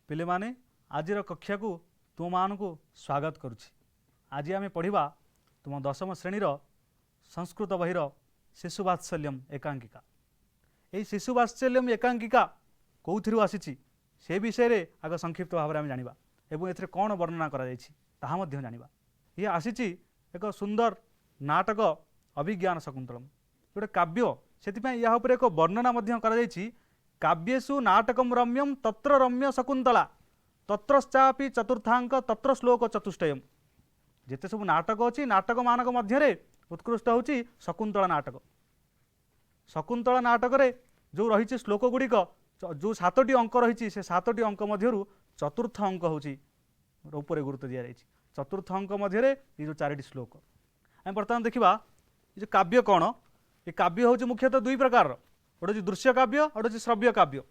पिले माने आजिर कक्षा को तुम मान को स्वागत करुछि। आज आम पढ़ा तुम दशम श्रेणी संस्कृत बहिर शिशुवात्सल्यम एकांकिका। यही शिशुवात्सल्यम एकांकिका कौथिरु आसीछि से विषय रे आग संक्षिप्त भाव में जानिबा एवं एथिरे कौन वर्णना करा जायछि ताहा मध्य जानिबा। ये आसीछि एक सुंदर नाटक अभिज्ञान शकुंतलम जोटे काव्य सेतिपय या उपरे एक वर्णना मध्य करा जायछि। काव्येषु नाटकम रम्यम तत्र रम्य शकुंतला तत्रश्चापि चतुर्थांक तत्र श्लोक चतुष्टयम। जेते सब नाटक अच्छी नाटक मानक मध्य उत्कृष्ट होची शकुंतला नाटक। शकुंतला नाटक रे जो रही श्लोक गुड़िक जो 7टी अंक रही से 7टी अंक मध्य चतुर्थ अंक होची ऊपर गुरुत्व दि जाए। चतुर्थ अंक मध्य ये जो 4टी श्लोक आम बर्तमान देखा ये काव्य कौन। ये काव्य हूँ मुख्यतः दुई प्रकार गोटे हूँ दृश्य काव्य गोटे हूँ श्रव्य काव्य।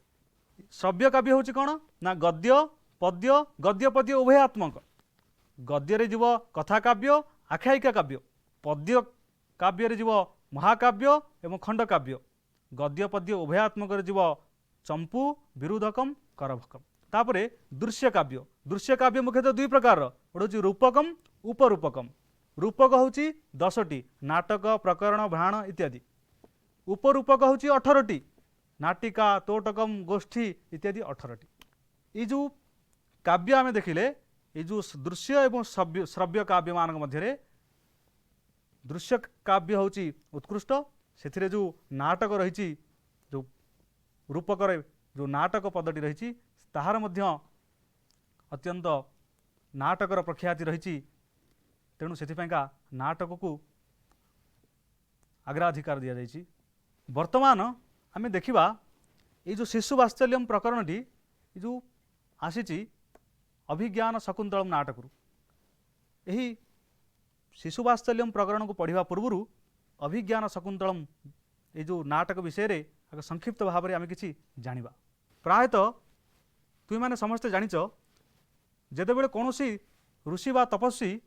श्रव्य काव्य हूँ कौन ना गद्य पद्य गद्य पद्य उभयात्मक। गद्य रे जीव कथा काव्य आख्यायिका काव्य, पद्य काव्य रे जीव महाकाव्य एवं खंड काव्य, गद्य पद्य उभयात्मक रे जीव चंपू विरुधकम करभकम। तापरे दृश्य काव्य। दृश्य काव्य मुख्यतः दुई प्रकार गोटे हूँ रूपकम उपरूपकम। रूपक हूँ 10टी नाटक प्रकरण भ्राण इत्यादि। उपरूपक हूँ 18टी नाटिका तोटकम गोष्ठी इत्यादि 18टी। ये जो काव्य आम देखिले ये जो दृश्य एवं श्रव्य काव्य मानक मध्य दृश्य काव्य हूँ उत्कृष्ट। से जो नाटक रही जो रूपक जो नाटक पदटी रही ताहार मध्य अत्यंत नाटकर प्रख्याति रही। तेणु से नाटक को अग्राधिकार दि जाइए। वर्तमान आम देखा ये जो शिशुवात्सल्यम प्रकरणटी जो आसी अभिज्ञान शकुंतलम नाटक यही शिशुवात्सल्यम प्रकरण को पढ़ा पूर्व अभिज्ञान शकुंतलम ये जो नाटक विषय रे आगे संक्षिप्त भाव में आम कि जाना। प्रायतः तुम मैंने समस्ते जानिच जेतेबेले कौन ऋषि बा तपस्वी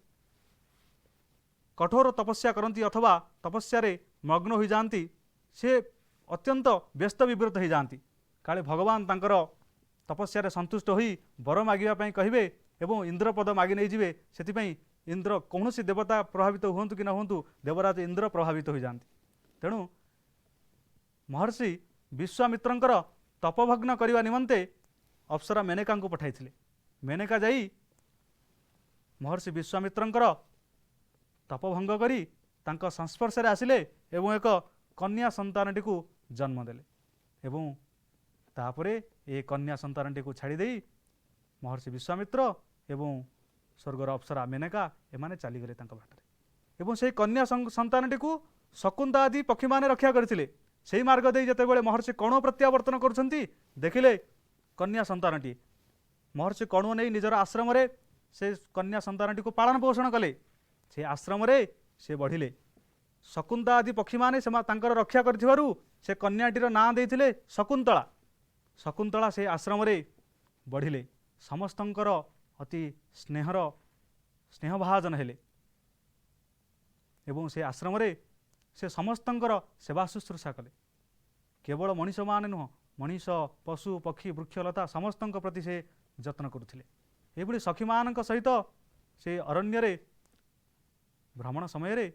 कठोर तपस्या करती अथवा तपस्या मग्न हो जाती से अत्यंत व्यस्त विव्रत हो जाती। काले भगवान तांकर तपस्या संतुष्ट होई वर मागिबा कहिबे एवं इंद्रपद मागि नहीं जिवे। सेतिपई इंद्र कौन देवता प्रभावित हूँ कि न हूँ देवराज इंद्र प्रभावित हो जाती। तेणु महर्षि विश्वामित्रंकर तपभग्न करने निमंते अप्सरा मेनका को पठाई। मेनका जाई महर्षि विश्वामित्रंकर तपभंग करी तांका संस्पर्श आसिले एवं एक कन्या संतानटी को जन्म देले एवं तापरे ए कन्या संतानटी को छाड़ी देई महर्षि विश्वामित्र एवं स्वर्गर अप्सरा मेनका एमाने चलीगले बाटर एवं से कन्या संतानटी को शकुंता आदि पक्षी माने रक्षा करथिले। से मार्ग दे जेतेबेले महर्षि कण प्रत्यावर्तन करछंती देखिले कन्या संतानटी महर्षि कणु नहीं निजर आश्रम रे से कन्या संतानटी को पालन पोषण कले। से आश्रम रे से बढ़िले। शकुंता आदि पक्षी माने से तांकर रक्षा करथिबारु से कन्याटीर नाम देइथिले शकुंतला। शकुंतला से आश्रम रे बढ़िले। समस्तंकर अति स्नेहभाजन हेले एवं से आश्रम रे से समस्तंकर सेवा शुश्रूषा कले। केवल मनीष माने नुह मनीष पशु पक्षी वृक्षलता समस्तंक प्रति से जत्न करुथिले। एभली सखी मानक सहित से अरण्य रे भ्रमण समय रे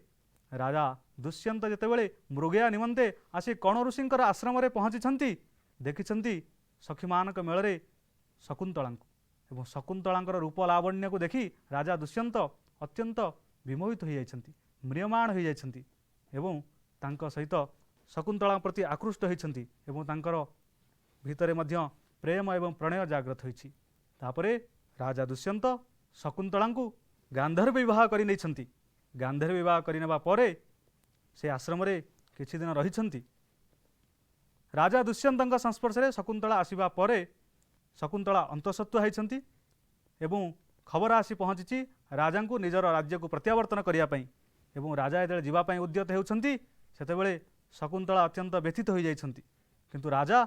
राजा दुष्यंत जेतेबेले मृगया निमंते आसी कण ऋषिंकर आश्रम रे पहुँची देखिछंती सखी मानक मेल रे शकुंतला एवं शकुंतलांकर रूप लावण्य को देखी राजा दुष्यंत अत्यंत विमोहित हो जाइछंती म्रियमाण हो जाइछंती एवं तांको सहित शकुंतला प्रति आकृष्ट होइछंती एवं तांकर भितरे मध्य प्रेम एवं प्रणय जागृत होइछि। तापरे राजा दुष्यंत शकुंतला को गांधर्व विवाह करि नैछंती। गांधर्व विवाह करनेबा परे से आश्रम रे किछि दिन रहिछंती। राजा दुष्यंतଙ୍କ संस्पर्शरे शकुंतला आसीबा परे शकुंतला अंतःसत्त्वा होइछंती एवं खबर आसी पहुँची राजा को निजर राज्य को प्रत्यावर्तन करिया पई एवं राजा जेतेबेले जीवा पई उद्यत हेउछंती सेतेबेले शकुंतला अत्यंत व्यथित हो जाइछंती। किंतु राजा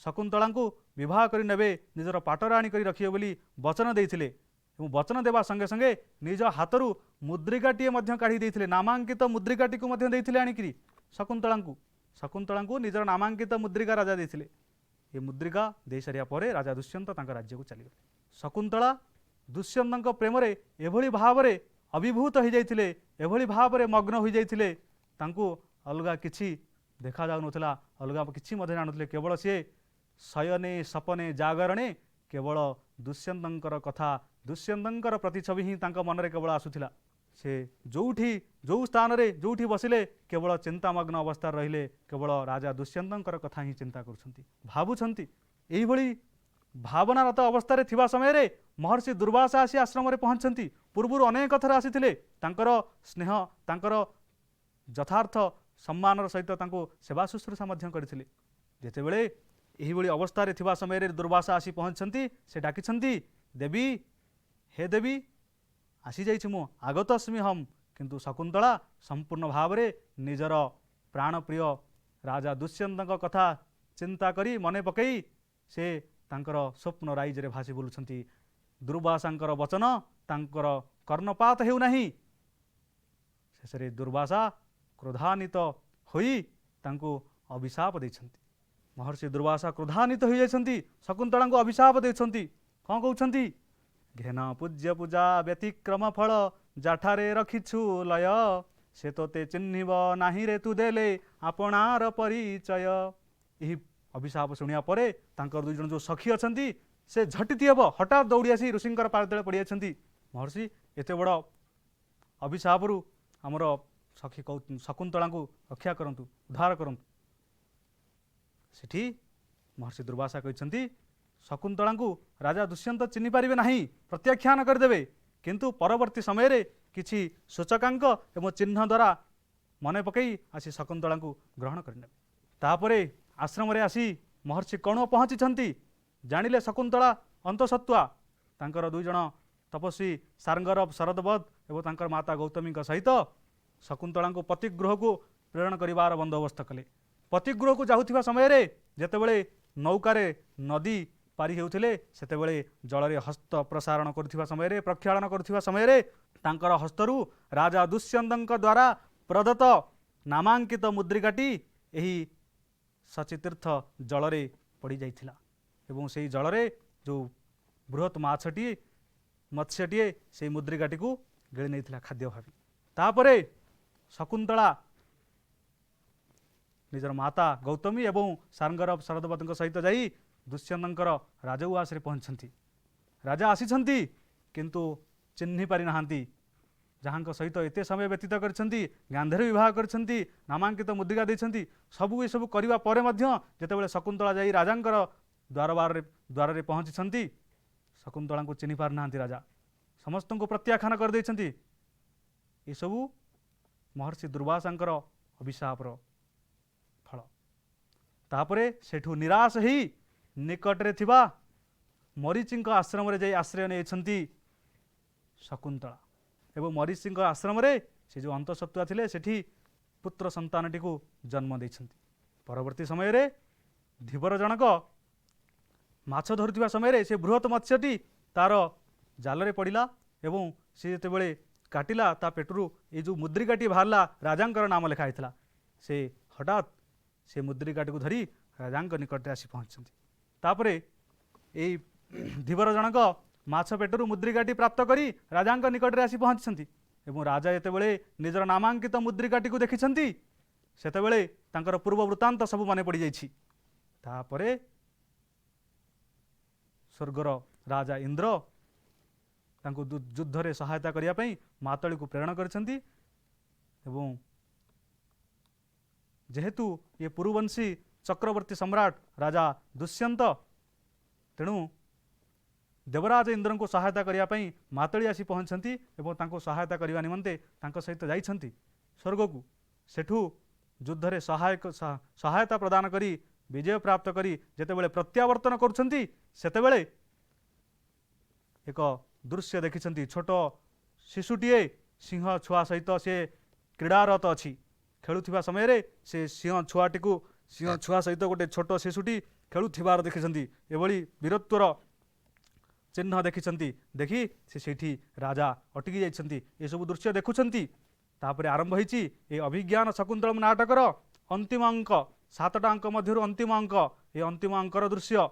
शकुंतला को विवाह करि नेबे निजर पाटराणी करि रखिए बोली वचन देइथिले एवं वचन देवा संगे संगे निज हाथरू मुद्रिकाटीए मध्य काढ़ी देइथिले। नामांकित मुद्रिकाटी को मध्य देइथिले आनिकरी शकुंतला को निजर नामांकित मुद्रिका राजा देइथिले ये मुद्रिका दे सारिया परे राजा दुष्यंत तांका राज्य को चलीगले। शकुंतला दुष्यंत प्रेम एभली भाव में अभिभूत हो जाइथिले, एभली भाव में मग्न हो जाइथिले, तांको अलगा किछि देखा जाउ नथला, अलगा किछि मधे जानुथिले, केवल सी शयने सपने जागरणे केवल दुष्यंतर कथा, दुष्यंतर प्रतिछवि ही तांका मन रे केवल आसुथिला। से जोठी जो स्थान रे जोठी बसिले केवल चिंतामग्न अवस्था रहिले, केवल राजा दुष्यंतर कथा ही चिंता करुछंती, भाबुछंती। एही भली भावनारत अवस्था थिबा समय रे महर्षि दुर्वासा आसी आश्रम रे पहुंचंती। पूर्वरु अनेक थर आसीथिले, तांकर स्नेह तांकर यथार्थ सम्मानर सहित तांको सेवा शुश्रूषा मध्य करथिले। जेतेबेले एही भली अवस्था रे थिबा समय रे दुर्वासा आसी पहुंचंती, से डाकिछंती, देवी हे देवी आसी जाइछि मु, आगतस्मि हम। किंतु शकुंतला संपूर्ण भाव रे निजर प्राणप्रिय राजा दुष्यंतक कथा चिंता करी मने पकई से तांकर स्वप्न राइज रे भासी बुलुछंती। दुर्वासांकर वचन तांकर कर्णपात हेउ नाही। शेषरे दुर्वासा क्रोधान्वित होई तांको अभिशाप दैछंती। महर्षि दुर्वासा क्रोधान्वित होई जाइछंती, शकुंतला को अभिशाप दैछंती। कौन कहउछंती, घेन पूज्य पूजा व्यतिक्रम फल जाठारे रखिछु लय, से तोते चिन्हिब नाही रे तू देले आपणार परिचय। यही अभिशाप शुणिया परे तांकर दुई जन जो सखी अछंती से झटिति हब हठात दौड़ी आसी ऋषिंकर पादतले पड़ी अछंती। महर्षि एते बड़ अभिशाप रु हमर सखी शकुंतला को रक्षा करंतु, उद्धार करंतु। सेठी महर्षि दुर्वासा कहते शकुंतला को राजा दुष्यंत चिन्हि पारिबे नाही, प्रत्याख्यान करदेवे, किंतु परवर्ती समय रे किछि सूचकांक एवं चिन्ह द्वारा मने पकई आसी शकुंतला को ग्रहण करने। तापरे आश्रम रे आसी महर्षि कण पहुँची, जानिले शकुंतला अंतसत्वा तांकर दुई जन तपस्वी सारंगरव शरदबद एवं तांकर माता गौतमी सहित शकुंतला को पतिगृह को प्रेरण करिवार बंदोबस्त कले। पतिगृह को जाउथिबा समय रे जेतेबेले नौकारे नदी पारी हेउथिले, सेतेबेले जलरे हस्त प्रसारण करुथिबा समय रे प्रक्षालन करुथिबा समय रे तांकर हस्तरु राजा दुष्यंतक द्वारा प्रदत्त नामांकित मुद्रिकाटी एही सचितीर्थ जलरे पड़ी जाइथिला एवं सेही जलरे जो बृहत माछटी मत्स्यटीए से मुद्रिकाटी को गिଳି नेइथिला खाद्य भावी। तापरे शकुंतला निजर माता गौतमी एवं सारंगरव शरदबद सहित जाई दुष्यंतर राजउआस रे पहुंचंती। राजा आसीछंती किंतु चिन्हि पारि नाहांती, जहां सहित एते समय व्यतीत करछंती, गांधीर विवाह करछंती, नामांकित मुद्रिका दैछंती, सबु ए सबु करिवा परे मध्य जेतेबेले शकुंतला जाई राजांकर द्वार रे पहुंचीछंती, शकुंतला को चिन्हि पारि नाहांती। राजा समस्त को प्रत्याख्यान कर दैछंती। ए सबु महर्षि दुर्वासांकर अभिशापर फल। तापरे सेठु निराश ही निकटरे थिबा मरीचिंक आश्रम रे जाई आश्रय नेछंती शकुंतला एवं मरीचिंक आश्रम रे से जो अंतसत्वा थिले सेठी पुत्र संतानटी को जन्म देछंती। परवर्ती समय रे धीवर जनक माछ धरुथिबा समय रे से बृहत मत्स्यटी तार जाल रे पड़िला एवं से जेतेबेले काटिला ता पेटरू ए जो मुद्रिकाटी बाहरला राजांकर नाम लिखा हैतला, से हठात से मुद्रिकाटी को धरी राजांक निकट आसी पहुंचंती। तापरे ए धीवर जनक माछ पेटरू मुद्रिकाटी प्राप्त करी राजांक निकट आसी पहुंचंती एवं राजा जेतेबेले निजर नामांकित मुद्रिकाटी को देखिछंती सेतेबेले तांकर पूर्व वृत्तांत सब मने पड़ी जाइछि। तापरे स्वर्गर राजा इंद्र तांको युद्ध रे सहायता करिया पई मातळी को प्रेरण करछंती एवं जेहेतु ये पुरुवंशी चक्रवर्ती सम्राट राजा दुष्यंत, तेणु देवराज इंद्र को सहायता करिया पई मातळी आसी पहुंचंती एवं तांको सहायता करिवा निमंते तांको सहित जाइछंती स्वर्ग को। सेठू युद्ध रे सहायता प्रदान करी विजय प्राप्त करी जेतेबेले प्रत्यावर्तन करुछंती सेतेबेले एक दृश्य देखिछंती। छोट शिशुटीए सिंह छुआ सहित से क्रीड़ारत अच्छी, खेलुथिबा समय रे से सिंह छुआ सहित गोटे छोट शिशुटी खेलुथिबार देखिछंती। एभली वीरत्वर चिन्ह देखिछंती, देखि से सेठी राजा अटकी जाइछंती। ए सब दृश्य देखुछंती। तापरे आरंभ होईची ए अभिज्ञान शकुंतलम नाटकर अंतिम अंक सातटा अंक मध्य अंतिम अंक ये अंतिम अंकर दृश्य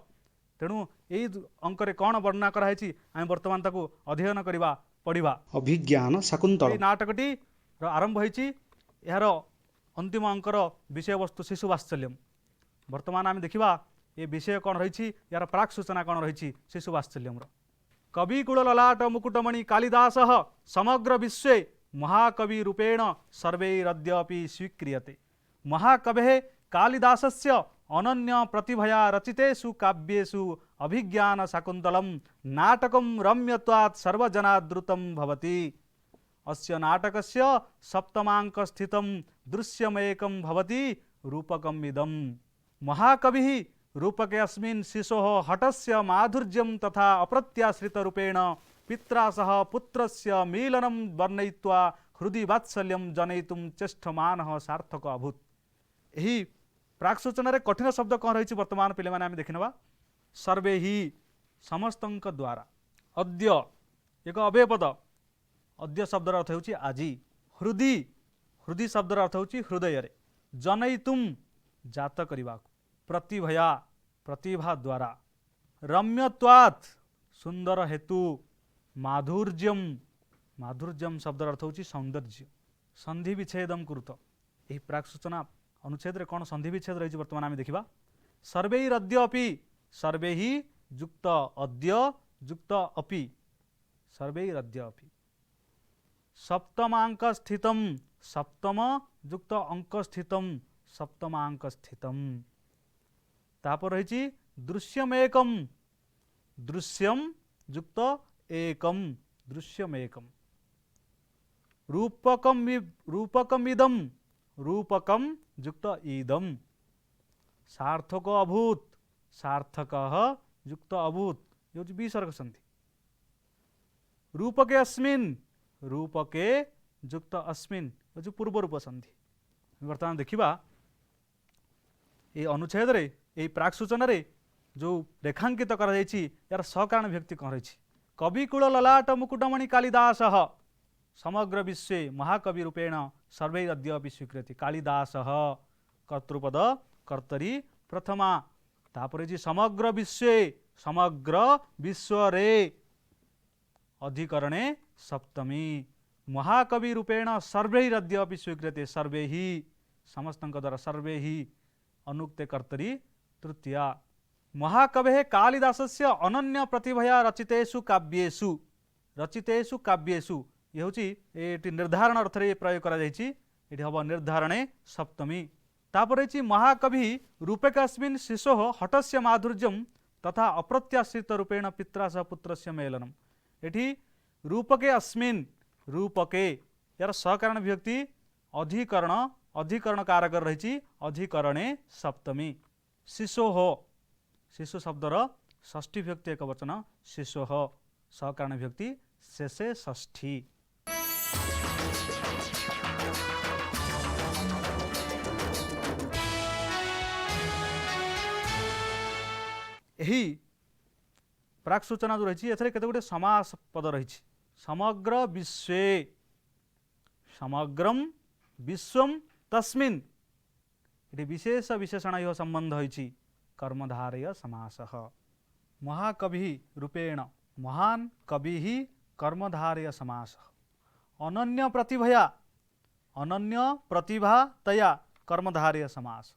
तेणु यही अंकरे कौन वर्णना कराई आम बर्तमान ताकू अध्ययन करवा पढ़ा। अभिज्ञान शाकुंतल ये नाटकटी आरंभ होती यार अंतिम अंकर विषय वस्तु शिशु वात्सल्यम। वर्तमान आम देखा ये विषय कौन रही यार प्राक सूचना कौन रही शिशु वात्सल्यम। कविकुल ललाट मुकुटमणि कालिदास समग्र विश्व महाकवि रूपेण सर्वैरद्यपि स्वीक्रियते। महाकवे कालिदासस्य अनन्य प्रतिभया रचितेषु काव्येषु अभिज्ञान शाकुन्तलम नाटकं रम्यत्वात् सर्वजनादृतं भवति। अस्य नाटकस्य सप्तमांक स्थितं दृश्यमेकं भवति रूपकम् इदं। महाकविः रूपके अस्मिन् शिशोः हठस्य माधुर्यं तथा अप्रत्याश्रित रूपेण पित्रा सह पुत्रस्य मिलनं वर्णयित्वा हृदि वात्सल्यं जनयितुं चेष्टमानः सार्थक अभूत्। यही प्राक सूचना रे कठिन शब्द कौन रही वर्तमान पे आम देखा सर्वे ही समस्त द्वारा। अद्य एक अव्ययपद अद्य शब्दर अर्थ हो आज। हृदि हृदि शब्दर अर्थ हो हृदय रे। जनयितुम जात करने प्रतिभया प्रतिभा द्वारा। रम्यत्वात् सुंदर हेतु। माधुर्यम माधुर्यम शब्दर अर्थ हो सौंदर्य। संधि विच्छेदम कुरुत यही प्राक सूचना अनुच्छेद रे कौन संधि विच्छेद रही वर्तमान आम देखा। सर्वैरद्यपि सर्वे ही युक्त अद्य युक्त अपि सर्वैरद्यपि। सप्तमांक स्थितम सप्तम युक्त अंक स्थितम सप्तमांक स्थितम। तापर रही दृश्यमेकम दृश्यम युक्त एकम दृश्यमेकम। रूपकमिदम रूपकम युक्त ईदम। सार्थक अभूत सार्थक युक्त अभूत ये हूँ विसर्ग संधि। रूपके अस्मिन् रूपके युक्त अस्मिन् ये पूर्व रूप संधि। वर्तमान देखा ये अनुच्छेद रे ये प्राक सूचना रे जो रेखांकित कर यार सकारण व्यक्ति कौन रही। कविकुल ललाट मुकुटमणि कालिदास समग्र विश्व महाकवि रूपेण सर्वैरद्यपि स्वीकृति। कालिदास कर्तृपद कर्तरी प्रथमा। तापर जी समग्र विश्व रे अधिकरणे सप्तमी। महाकवि रूपेण सर्वैरद्यपि स्वीकृति। सर्वे ही समस्त द्वारा सर्वे ही अनुक्ते कर्तरी तृतीया। महाकवे कालिदासस्य अनन्य प्रतिभया रचितेषु काव्येषु ये हूँ ये निर्धारण अर्थ रे प्रयोग करा जायछि। ये हम निर्धारणे सप्तमी। तापर महाकवि रूपके अस्मिन् शिशोः हठस्य माधुर्यं तथा अप्रत्याश्रित रूपेण पित्रा सह पुत्रस्य मेलनम। एठी रूपके अस्मिन् रूपके यार सकारण विभक्ति अधिकरण अधिकरण कारक रही अधिकरणे सप्तमी। शिशोः शिशु शब्दर षष्ठी विभक्ति एक वचन शिशोः सकारण विभक्ति शेषे षष्ठी। यही प्राक सूचना जो रही केते गुटे समास पद रही। समग्र विश्वे समग्रम विश्वम तस्मिन् ये विशेष विशेषण यह संबंध होइछि कर्मधारय समासः। महाकवि रूपेण महान कवि ही कर्मधारय समासः। अनन्य प्रतिभा कर्मधारय समास।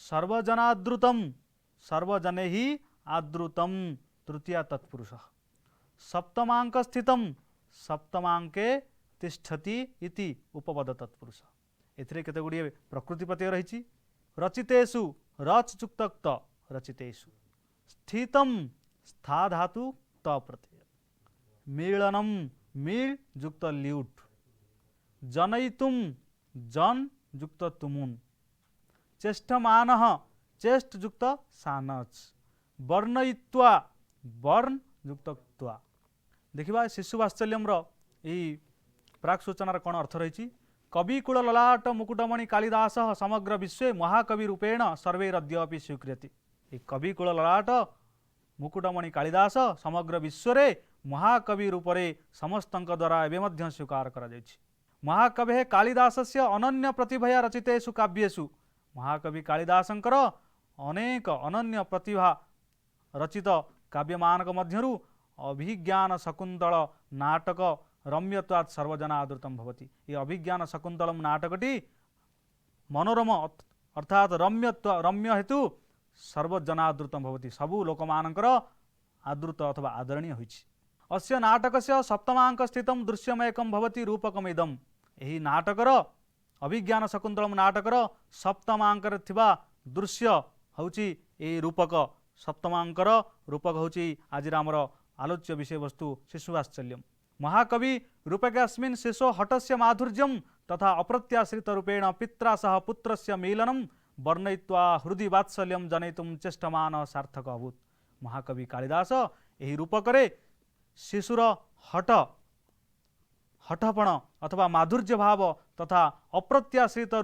सर्वजनादृतम सर्वजने ही आदृतम तृतीया तत्पुरुषः। सप्तमांक स्थितम सप्तमांके तिष्ठति इति उपपद तत्पुरुषः। एथिरे केते गुड़िए प्रकृति प्रत्यय रही। रचितेषु रच युक्त रचितेषु। स्थितम स्था धातु त प्रत्यय। मीलनम मील युक्त ल्यूट। जनयितुम जन युक्त तुमुन। चेष्टमानः चेष्ट युक्त सानच। वर्णयित्वा वर्ण युक्त त्वा। देखिबा शिशु वात्सल्यम प्राक सूचनार कौन अर्थ रही। कविकुल ललाट मुकुटमणि कालिदास समग्र विश्व महाकवि रूपेण सर्वैरद्यपि स्वीकृति। कविकुल ललाट मुकुटमणि कालिदास समग्र विश्व रे महाकवि रूपरे समस्त द्वारा एवं स्वीकार करा जायछि। महाकवे कालिदासस्य अनन्य प्रतिभया रचितेषु काव्येषु। महाकवि कालिदासंकर अनेक अनन्य प्रतिभा रचित काव्यमानक मध्यरु अभिज्ञान शकुन्तल नाटक रम्यत्वात् सर्वजना आदृतम भवति। ये अभिज्ञान शकुन्तलम नाटकटी मनोरम अर्थात रम्य हेतु सर्वजनादृतम भवति, सबु लोकमानंकर आदृत अथवा आदरणीय होइछि। अस्य नाटकस्य सप्तमांक स्थितम दृश्यमयकम भवति रूपकमिदम। एही नाटकर अभिज्ञान शकुन्तलम नाटकर सप्तमांकर थिबा दृश्य होउछि ए रूपक। सप्तमांकर रूपक होउछि आज आमर आलोच्य विषय वस्तु शिशुवात्सल्यम। महाकवि रूपकेऽस्मिन् शिशो हटस्य माधुर्यं तथा अप्रत्याश्रित रूपेण पित्रा सह पुत्रस्य मेलनं वर्णयित्वा हृदि वात्सल्यं जनयितुं चेष्टमान सार्थक अभूत्। महाकवि कालिदास एही रूपकरे शिशुर हठपण अथवा माधुर्य भाव तथा अप्रत्याश्रित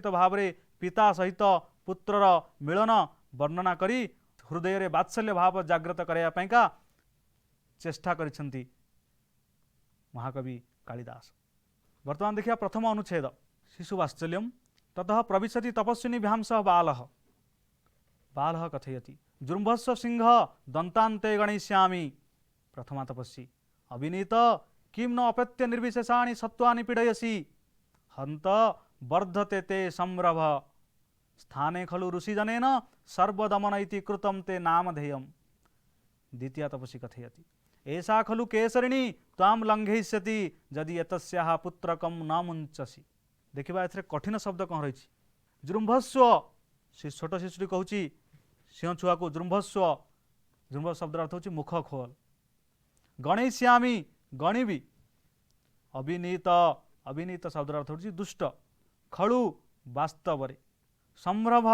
भावरे पिता सहित पुत्रर मिलन वर्णना करी हृदय रे वात्सल्य भाव जागृत कराया पाइका चेष्टा करिसंती महाकवि कालिदास। वर्तमान देखिया प्रथम अनुच्छेद शिशुवात्सल्यम। ततः प्रविशति तपस्विनी भ्यांसः बालः कथयति जृम्भस्व सिंह दन्तान्ते गणयिष्यामि। प्रथमा तपस्वी अविनीत किं न अपत्य निर्विशेषाणि सत्त्वानि पीडयसि हन्त वर्धते ते संरभ स्थाने खलु ऋषिजनेन सर्वदमन इति कृतं ते नामधेयम्। द्वितीया तपस्वी कथयति एषा खलु केसरिणी तां लंघयिष्यति यदि एतस्याः पुत्रकं न मुञ्चसि। देखिबा एथरे कठिन शब्द कौन रही जृम्भस्व से छोट शिशुटी कहूँ सिंह छुआ को जृम्भस्व। जृम्भ शब्द अर्थ हूँ मुख खोल। गणयिष्यामि गणिबी। अविनीत शब्द अर्थ हूँ दुष्ट। खलु वास्तव संरभ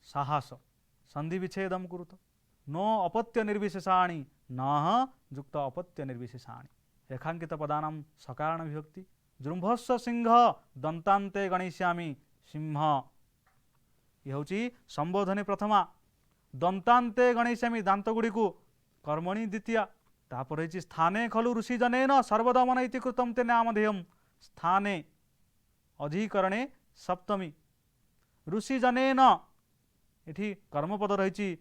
साहस संधि विच्छेदम कुरुत। नो अपत्य निर्विशेषाणि न युक्त अपत्य निर्विशेषाणि। रेखांकित पदानां सकारण विभक्ति। जृम्भस्व सिंह दंतान्ते गणयिष्यामि। सिंह ये हूँ संबोधनी प्रथमा। दंतान्ते गणयिष्यामि दांतगुड़ी को कर्मणि द्वितीया। तापर रही स्थाने खलु ऋषिजनेन सर्वदमन इति कृतं ते नामधेयम्। स्थाने अधिकरणे सप्तमी। ऋषिजनेन इठी कर्मपद रही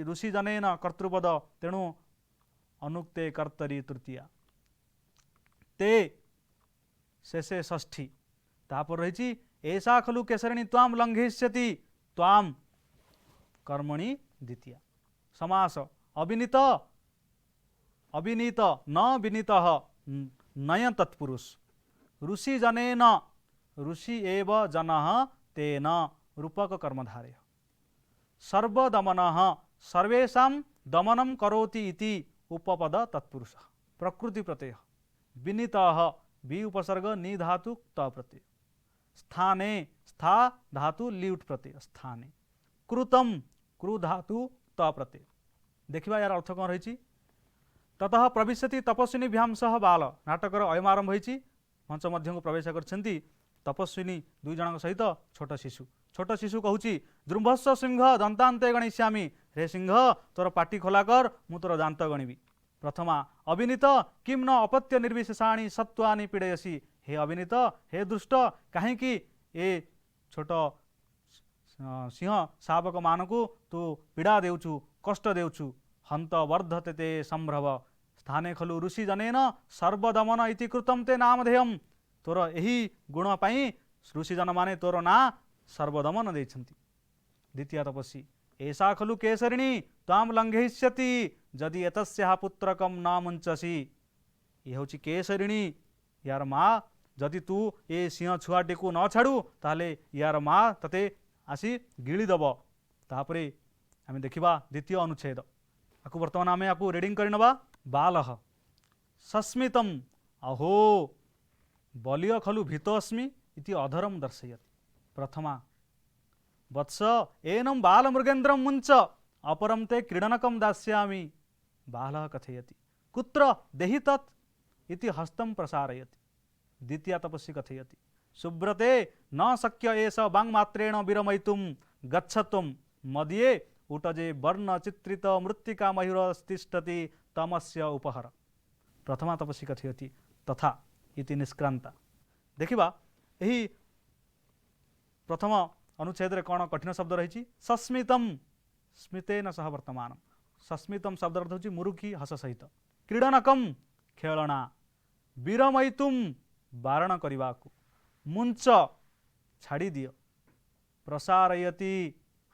ऋषिजनेन कर्तृपद तेणु अनुक्ते कर्तरी तृतीया। ते शेषे षष्ठी। तापर रही ऐसा खलु केसरिणी त्वाम लंघयिष्यति। त्वाम कर्मणि द्वितीया। समास अविनीत न विनीतः नय तत्पुरुष। ऋषिजनेन ऋषि एव जनः तेन रूपक कर्मधारय। सर्वदमनः सर्वेषां दमनं करोति इति उपपद तत्पुरुषः। प्रकृति प्रत्यय। विनीतः वि उपसर्ग नि धातु त प्रत्यय। स्थाने स्था धातु ल्यूट प्रत्यय स्थाने। कृतम कृ धातु त प्रत्यय। देखिबा यार अर्थ कौन रही ततः प्रविशति तपस्विनी भ्यांसः बाल। नाटकर अयम आरंभ होइछि। मंच मध्य को प्रवेश करछन्ति तपस्विनी दुई जन सहित छोट शिशु। छोट शिशु कहूँ जृम्भस्व सिंह दंतान्ते गणयिष्यामि। रे सिंह तोर पाटी खोला कर मु तोर दांत गणिबी। प्रथमा अविनीत किं न अपत्य निर्विशेषाणि सत्त्वानि पीडयसि। हे अविनीत हे दुष्ट कहीं ए छोट सिंह शावक मानकु तू पीड़ा देउछु कष्ट देउछु। हंत वर्धते ते संभ्रव स्थाने खलु ऋषिजनेन सर्वदमन इति कृतं ते नामधेयम्। तोर यही गुण पाई ऋषिजन माने तोर ना सर्वदमन देइछन्ति। द्वितीय तपस्वी ऐसा खलु केसरिणी ताम लंघयिष्यति यदि एतस्याः पुत्रकं न मुञ्चसि। ये हूँ केसरिणी यार माँ जदि तू ए सिंह छुआटी को न छाड़ू ताले यार माँ तते आसी गिलीदब। तापरे आम देखा द्वितीय अनुच्छेद आपको बर्तमान आम आपको रिडिंग करनवा। बालः सस्मितम अहो बलिय खलु भीतोऽस्मि इति अधरम दर्शयति। प्रथमा वत्स एनं बालमृगेन्द्रं मुञ्च अपरं ते क्रीडनकं दास्यामि। बालः कथयति कुत्र देहि तत् इति हस्तं प्रसारयति। द्वितीया तपस्वी कथयति सुब्रते न शक्य एष वाङ्मात्रेण विरमयितुं गच्छत्वं मदीये उटजे वर्ण चित्रित मृत्तिका मयूरस्तिष्ठति तमस्य उपहर। प्रथमा तपस्वी कथयति तथा इति निष्क्रांता। देखिबा एही प्रथम अनुच्छेद रे कौन कठिन शब्द रही? सस्मितम, स्मितेन सह वर्तमान। सस्मितम शब्द अर्थ होची मुरुखी हस सहित। क्रीडनकम खेलना, विरमयितुम बारण करने, मुंच छाड़ी दियो, प्रसारयति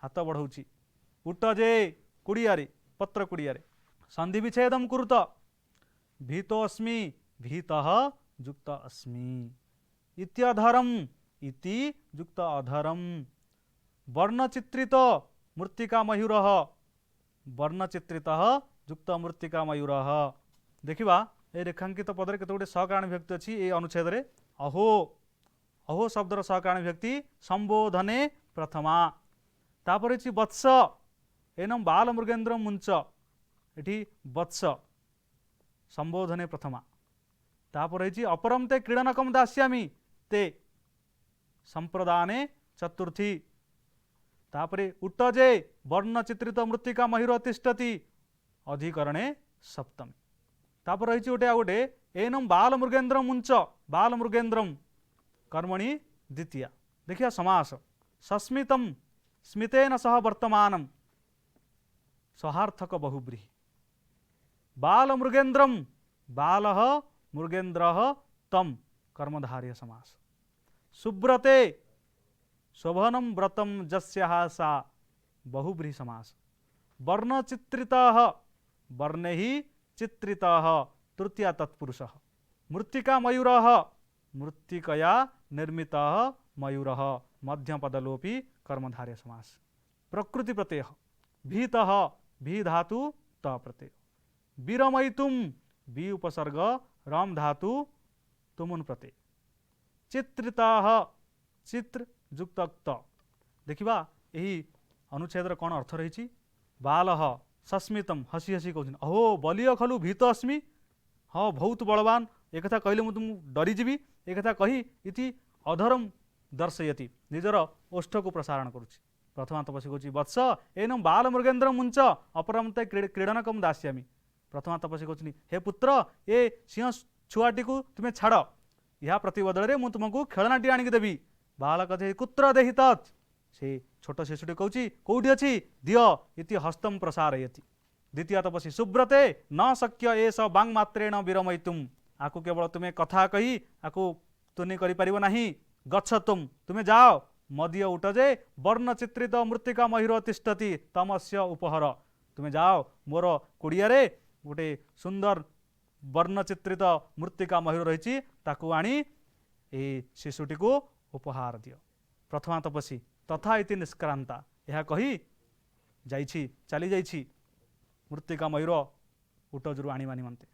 हाथ बढ़ाऊँ, उटजे कुड़ियारे पत्र कुड़ियारे, संधि विच्छेदम कुरुत, भीतोस्मि भीतः युक्त अस्मि, इत्यधरम इति युक्त अधरम, वर्णचित्रित मृत्तिका मयूर, वर्णचित्रित युक्त मृत्तिका मयूर। देखिबा ए रेखांकित पदरे केते गोटे सहकारण विभक्ति अछि ए अनुच्छेद रे। अहो, अहो शब्दर सहकारण विभक्ति संबोधने प्रथमा। तापर अछि वत्स, एनम बाल मृगेन्द्र मुंच, एठी वत्स संबोधने प्रथमा। तापर अछि अपरम ते क्रीडनकम दास्यामि, ते संप्रदाने चतुर्थी। तापरे उट्टजे वर्णचित्रित मृत्तिका मयूर तिष्ठति, अधिकरणे सप्तमी। तापर रही गोटे आ गोटे एनम बाल मृगेन्द्र मुंच, बाल मृगेन्द्रम कर्मणि द्वितीया। देखिया समास सस्मितम, स्मितेन सह वर्तमानम, सहार्थक बहुब्रीहि। बाल मृगेन्द्रम, बालः मृगेन्द्रः तम कर्मधारय समास। सुब्रते, शोभनम व्रतम जस्याः सा, बहुब्रीहि समास। वर्णचित्रितः, वर्णैः चित्रितः तृतीया तत्पुरुषः। मृत्तिका मयूरः, मृत्तिकया निर्मितः मयूरः मध्यपदलोपी कर्मधारय समास। प्रकृति प्रत्यय भीतः, भी धातु त प्रत्यय। विरमयितुम, बी उपसर्ग रम धातु तुमुन प्रत्यय। चित्रितः, चित्र युक्त त। देखिबा एही अनुच्छेद कौन अर्थ रही? बालः सस्मितम, हसी हसी कहते अहो बलिय खलु भीत अस्मि, हाँ बहुत बलवान, एक कथा कहले मुझे डरीजी, एक कथा कही इति अधरम दर्शयति, निजर ओष्ठ को प्रसारण करुच्ची। प्रथमांत पशी कहूँ वत्स एनम बाल मृगेन्द्र मुंच, अपरमते क्रीडनकम दास्यामि। प्रथमांत पशी कहते हे पुत्र ए सिंह छुआटी को तुम्हें छाड़, यह प्रतिबदल में मुझे तुमको खेलनाटी आणिक देवी। बाल कथे कुत्र देहि तत्, से छोट शिशुटी कहूँ कौटी अच्छी दिय इति हस्तम प्रसारयति। द्वितीय तपसी सुब्रते न शक्य एष बांग मात्रेण विरमयितुम, आकु केवल तुम्हें कथा कही आकु तुनि करि परिबो नाही। गच्छ तुम, तुम्हें जाओ, मदीय उटजे वर्णचित्रित मृत्तिका मयूर तिष्ठति तमस्य उपहर, तुम्हें जाओ मोर कुड़ियारे गोटे सुंदर वर्णचित्रित मृत्तिका मयूर रही, ताकू आनी ए शिशुटी को उपहार दियो। प्रथमा तपसी तथा इति निष्क्रांता, यह कही जाइछि, चली जाइछि मृत्तिका मयूर उटजरू आनिबा निमंते।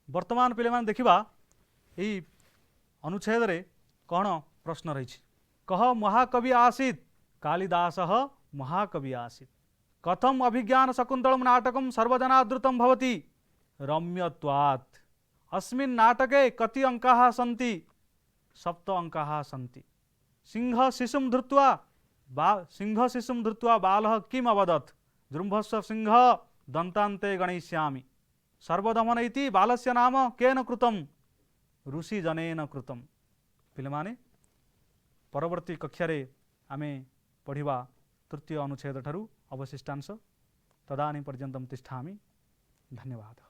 वर्तमान पिले माने देखिबा एई अनुच्छेद रे कौन प्रश्न रही? कह महाकवि आसीत्, कालिदासः महाकवि आसीत्। कथम अभिज्ञान शकुन्तलम नाटकम सर्वजनादृतम भवति? रम्यत्वात्। अस्मिन् नाटके कति अंकाः सन्ति? 7 अंकाः सन्ति। सिंह शिशुं धृत्वा बालः किम अवदत्? जृम्भस्व सिंह दन्तान्ते गणयिष्यामि। सर्वदमन इति बालस्य नाम केन कृतं? ऋषि जनेन कृतं। पिलेमाने परवर्ती कक्षारे आमे पढ़िबा तृतीय अनुच्छेद ठारू अवशिष्टांश। तदानीं पर्यन्तं तिष्ठामि। धन्यवादः।